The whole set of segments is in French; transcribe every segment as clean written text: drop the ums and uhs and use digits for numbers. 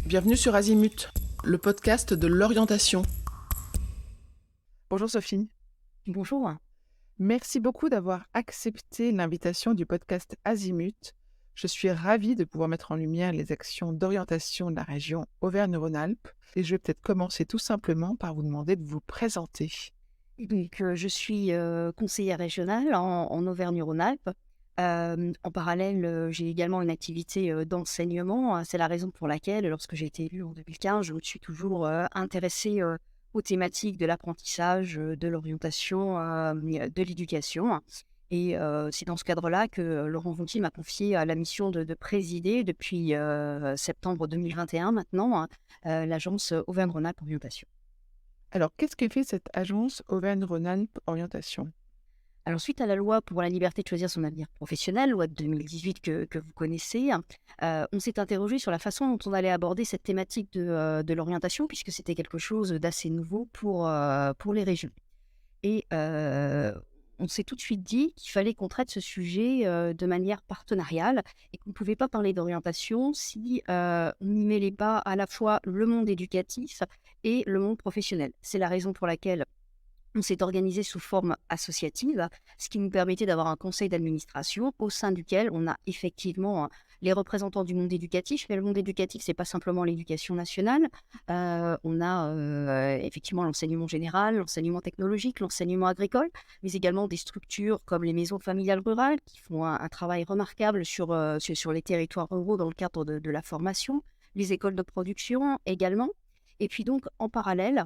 Bienvenue sur Azimut, le podcast de l'orientation. Bonjour Sophie, Bonjour. merci beaucoup d'avoir accepté l'invitation du podcast Azimut. Je suis ravie de pouvoir mettre en lumière les actions d'orientation de la région Auvergne-Rhône-Alpes et je vais peut-être commencer tout simplement par vous demander de vous présenter. Je suis conseillère régionale en Auvergne-Rhône-Alpes. En parallèle, j'ai également une activité d'enseignement. C'est la raison pour laquelle, lorsque j'ai été élue en 2015, je me suis toujours intéressée aux thématiques de l'apprentissage, de l'orientation, de l'éducation. Et c'est dans ce cadre-là que Laurent Wauquiez m'a confié la mission de présider depuis septembre 2021 maintenant l'agence Auvergne-Rhône-Alpes Orientation. Alors, qu'est-ce que fait cette agence Auvergne-Rhône-Alpes Orientation? Alors, suite à la loi pour la liberté de choisir son avenir professionnel, loi de 2018 que vous connaissez, on s'est interrogé sur la façon dont on allait aborder cette thématique de l'orientation, puisque c'était quelque chose d'assez nouveau pour les régions. Et on s'est tout de suite dit qu'il fallait qu'on traite ce sujet de manière partenariale et qu'on ne pouvait pas parler d'orientation si on n'y mêlait pas à la fois le monde éducatif et le monde professionnel. C'est la raison pour laquelle on s'est organisé sous forme associative, ce qui nous permettait d'avoir un conseil d'administration au sein duquel on a effectivement les représentants du monde éducatif. Mais le monde éducatif, c'est pas simplement l'éducation nationale. On a effectivement l'enseignement général, l'enseignement technologique, l'enseignement agricole, mais également des structures comme les maisons familiales rurales qui font un travail remarquable sur les territoires ruraux dans le cadre de la formation, les écoles de production également. Et puis donc, en parallèle,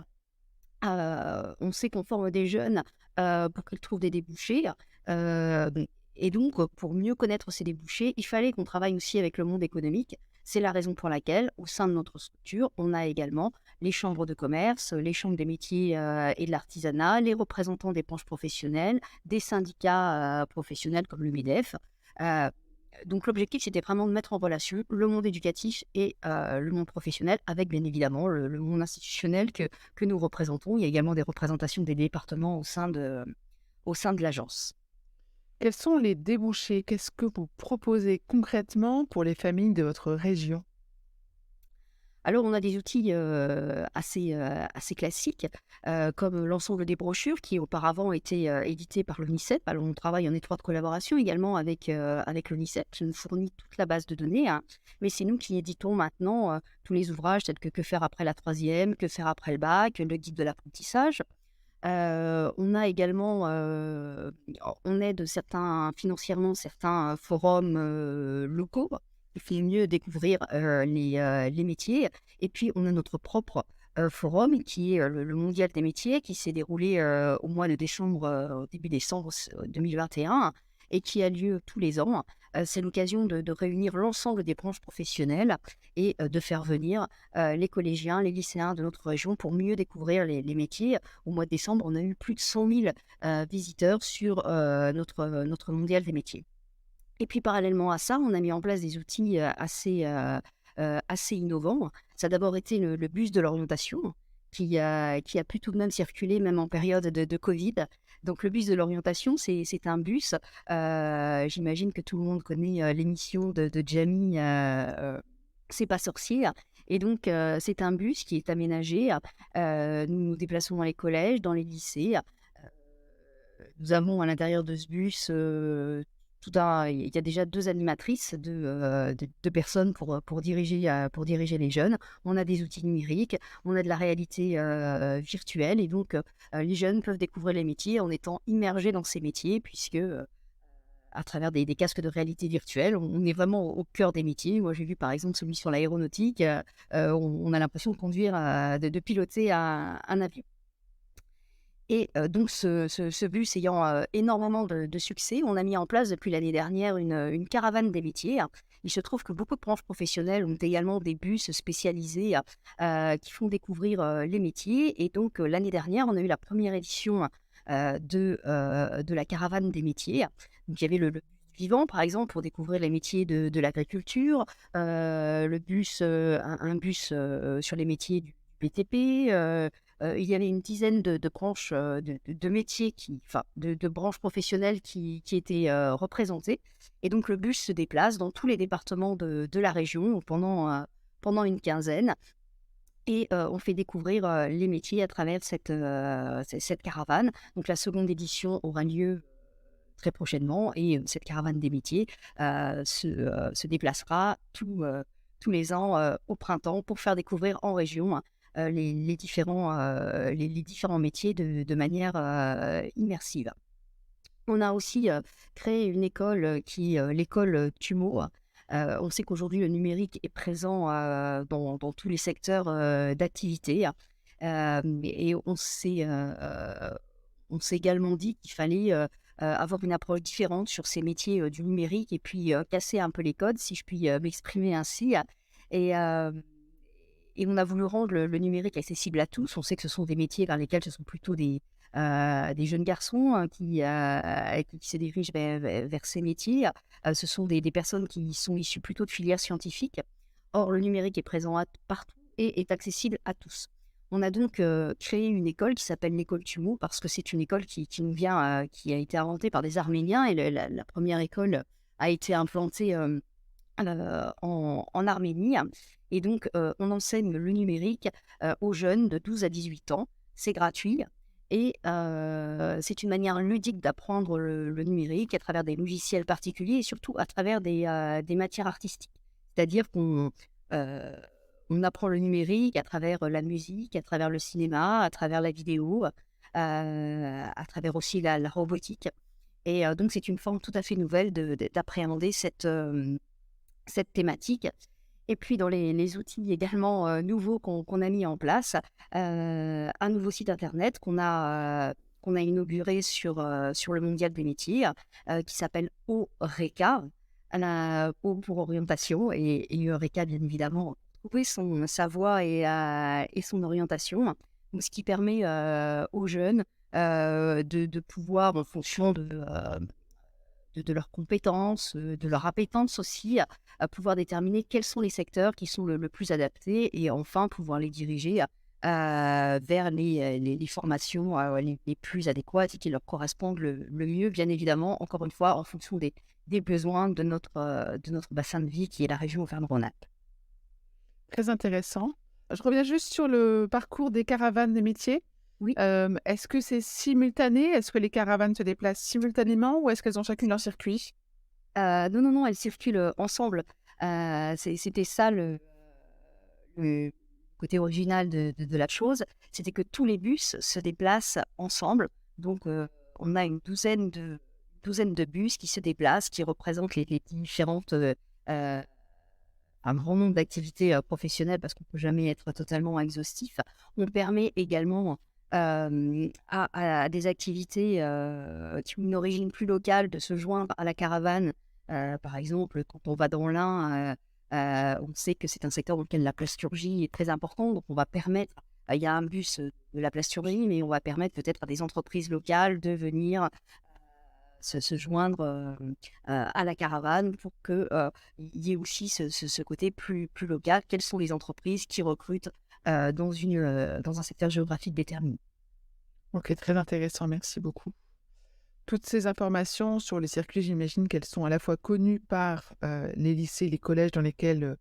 on sait qu'on forme des jeunes, pour qu'ils trouvent des débouchés, heu et donc pour mieux connaître ces débouchés, il fallait qu'on travaille aussi avec le monde économique. C'est la raison pour laquelle, au sein de notre structure, on a également les chambres de commerce, les chambres des métiers, et de l'artisanat, les représentants des branches professionnelles, des syndicats, professionnels comme le MEDEF. Donc l'objectif, c'était vraiment de mettre en relation le monde éducatif et le monde professionnel avec bien évidemment le monde institutionnel que nous représentons. Il y a également des représentations des départements au sein de l'agence. Quels sont les débouchés? Qu'est-ce que vous proposez concrètement pour les familles de votre région? Alors on a des outils assez classiques, comme l'ensemble des brochures qui auparavant étaient éditées par l'ONISEP. Alors on travaille en étroite collaboration également avec l'ONISEP qui nous fournit toute la base de données, hein. Mais c'est nous qui éditons maintenant tous les ouvrages tels que faire après la troisième, que faire après le bac, le guide de l'apprentissage. On a également, on aide financièrement certains forums locaux qui fait mieux découvrir les métiers. Et puis on a notre propre forum qui est le mondial des métiers qui s'est déroulé au mois de décembre, au début décembre 2021 et qui a lieu tous les ans. C'est l'occasion de réunir l'ensemble des branches professionnelles et de faire venir les collégiens, les lycéens de notre région pour mieux découvrir les métiers. Au mois de décembre, on a eu plus de 100 000 visiteurs sur notre mondial des métiers. Et puis parallèlement à ça, on a mis en place des outils assez innovants. Ça a d'abord été le bus de l'orientation qui a pu tout de même circuler même en période de Covid. Donc le bus de l'orientation, c'est un bus, j'imagine que tout le monde connaît l'émission de Jamie, C'est pas sorcier. Et donc c'est un bus qui est aménagé. Nous nous déplaçons dans les collèges, dans les lycées. Nous avons à l'intérieur de ce bus, il y a déjà 2 animatrices, 2 personnes pour diriger les jeunes. On a des outils numériques, on a de la réalité, virtuelle et donc les jeunes peuvent découvrir les métiers en étant immergés dans ces métiers puisque, à travers des casques de réalité virtuelle, on est vraiment au cœur des métiers. Moi, j'ai vu par exemple celui sur l'aéronautique, on a l'impression de conduire, de piloter un avion. Et donc ce bus ayant énormément de succès, on a mis en place depuis l'année dernière une caravane des métiers. Il se trouve que beaucoup de branches professionnelles ont également des bus spécialisés qui font découvrir les métiers. Et donc l'année dernière, on a eu la première édition de la caravane des métiers. Donc il y avait le bus vivant, par exemple, pour découvrir les métiers de l'agriculture, le bus, un bus sur les métiers du BTP. Il y avait une dizaine de branches, de métiers de branches professionnelles qui étaient, représentées et donc le bus se déplace dans tous les départements de la région pendant une quinzaine. Et on fait découvrir, les métiers à travers cette caravane. Donc la seconde édition aura lieu très prochainement et cette caravane des métiers, se déplacera tous les ans, au printemps pour faire découvrir en région, hein, les différents métiers de manière, immersive. On a aussi, créé une école, l'école, TUMO. On sait qu'aujourd'hui le numérique est présent, dans tous les secteurs, d'activité, hein. Et on s'est également dit qu'il fallait, avoir une approche différente sur ces métiers, du numérique et puis, casser un peu les codes, si je puis, m'exprimer ainsi, et hem et on a voulu rendre le numérique accessible à tous. On sait que ce sont des métiers vers lesquels ce sont plutôt des jeunes garçons, qui se dirigent vers ces métiers. Ce sont des personnes qui sont issues plutôt de filières scientifiques. Or, le numérique est présent partout et est accessible à tous. On a donc créé une école qui s'appelle l'école TUMO parce que c'est une école qui nous vient, qui a été inventée par des Arméniens et la première école a été implantée en Arménie. Et donc, on enseigne le numérique aux jeunes de 12 à 18 ans. C'est gratuit et c'est une manière ludique d'apprendre le numérique à travers des logiciels particuliers et surtout à travers des matières artistiques. C'est-à-dire euh, on apprend le numérique à travers la musique, à travers le cinéma, à travers la vidéo, à travers aussi la robotique. Et donc, c'est une forme tout à fait nouvelle d'appréhender cette thématique. Et puis dans les outils également, nouveaux qu'on a mis en place, un nouveau site internet qu'on a inauguré sur le mondial des métiers, qui s'appelle Eureka, O pour orientation et Eureka bien évidemment, pour trouver sa voie et son orientation. Donc ce qui permet, aux jeunes, de pouvoir en fonction de leurs compétences, de leur appétence aussi, à pouvoir déterminer quels sont les secteurs qui sont le plus adaptés et enfin pouvoir les diriger, vers les formations, les plus adéquates et qui leur correspondent le mieux, bien évidemment, encore une fois, en fonction des besoins de notre bassin de vie qui est la région Auvergne-Rhône-Alpes. Très intéressant. Je reviens juste sur le parcours des caravanes des métiers. Oui. Est-ce que c'est simultané? Est-ce que les caravanes se déplacent simultanément ou est-ce qu'elles ont chacune leur circuit? Non, non, non, elles circulent, ensemble. C'était ça le côté original de la chose, c'était que tous les bus se déplacent ensemble. Donc, on a une douzaine de bus qui se déplacent, qui représentent les différentes, un grand nombre d'activités, professionnelles parce qu'on peut jamais être totalement exhaustif. On permet également, à des activités, qui ont une origine plus locale de se joindre à la caravane. Par exemple, quand on va dans l'Ain, on sait que c'est un secteur dans lequel la plasturgie est très importante, donc on va permettre, il y a un bus, de la plasturgie, mais on va permettre peut-être à des entreprises locales de venir se joindre, à la caravane pour que, il y ait aussi ce côté plus local. Quelles sont les entreprises qui recrutent, dans un secteur géographique déterminé? Ok, très intéressant, merci beaucoup. Toutes ces informations sur les circuits, j'imagine qu'elles sont à la fois connues par les lycées, les collèges dans lesquels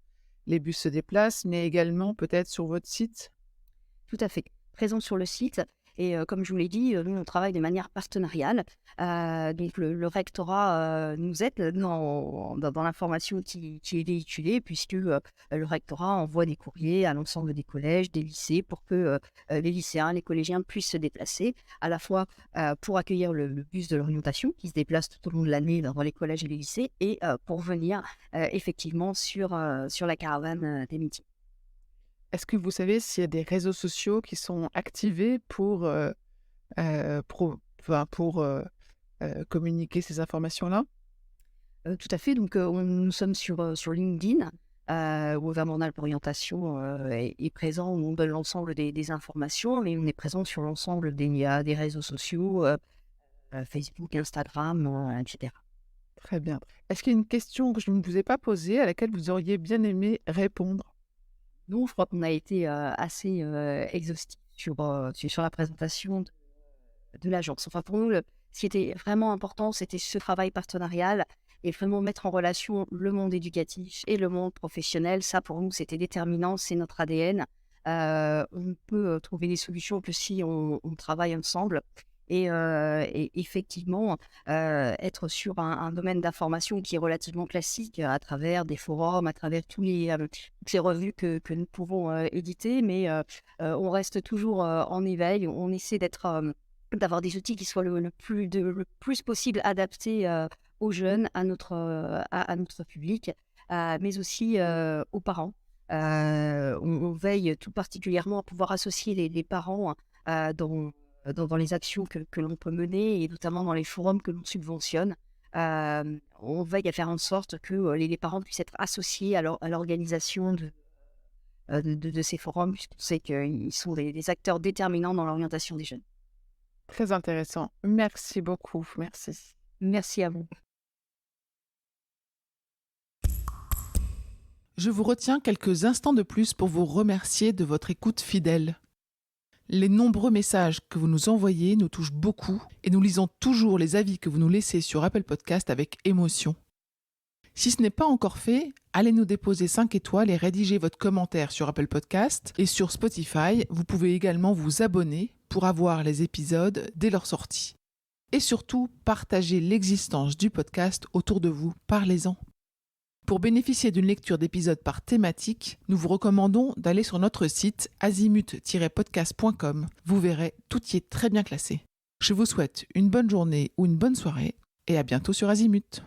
les bus se déplacent, mais également peut-être sur votre site. Tout à fait. Présent sur le site et comme je vous l'ai dit, nous on travaille de manière partenariale. Donc le rectorat, nous aide dans l'information qui est véhiculée puisque, le rectorat envoie des courriers à l'ensemble des collèges, des lycées pour que, les lycéens, les collégiens puissent se déplacer à la fois, pour accueillir le bus de l'orientation qui se déplace tout au long de l'année dans les collèges et les lycées et pour venir, effectivement sur la caravane, des métiers. Est-ce que vous savez s'il y a des réseaux sociaux qui sont activés pour communiquer ces informations-là? Tout à fait, donc nous sommes sur LinkedIn, où Auvergne-Rhône-Alpes Orientation, est présent, où on donne l'ensemble des informations, mais on est présent sur l'ensemble des réseaux sociaux, Facebook, Instagram, et cetera. Très bien. Est-ce qu'il y a une question que je ne vous ai pas posée à laquelle vous auriez bien aimé répondre? Nous, je crois qu'on a été, assez, exhaustifs sur la présentation de l'agence. Enfin, pour nous, ce qui était vraiment important, c'était ce travail partenarial et vraiment mettre en relation le monde éducatif et le monde professionnel. Ça, pour nous, c'était déterminant, c'est notre ADN. On ne peut trouver des solutions que si on travaille ensemble. Et effectivement, être sur un domaine d'information qui est relativement classique à travers des forums, à travers toutes les revues que nous pouvons éditer, mais on reste toujours en éveil. On essaie d'avoir des outils qui soient le plus possible adaptés aux jeunes, à notre public, mais aussi aux parents. On veille tout particulièrement à pouvoir associer les parents dans les actions que l'on peut mener et notamment dans les forums que l'on subventionne. On veille à faire en sorte que les parents puissent être associés à l'organisation de ces forums, puisqu'on sait qu'ils sont des acteurs déterminants dans l'orientation des jeunes. Très intéressant. Merci beaucoup. Merci. Merci à vous. Je vous retiens quelques instants de plus pour vous remercier de votre écoute fidèle. Les nombreux messages que vous nous envoyez nous touchent beaucoup et nous lisons toujours les avis que vous nous laissez sur Apple Podcast avec émotion. Si ce n'est pas encore fait, allez nous déposer 5 étoiles et rédiger votre commentaire sur Apple Podcast et sur Spotify. Vous pouvez également vous abonner pour avoir les épisodes dès leur sortie. Et surtout, partagez l'existence du podcast autour de vous. Parlez-en. Pour bénéficier d'une lecture d'épisodes par thématique, nous vous recommandons d'aller sur notre site azimut-podcast.com. Vous verrez, tout y est très bien classé. Je vous souhaite une bonne journée ou une bonne soirée et à bientôt sur Azimut.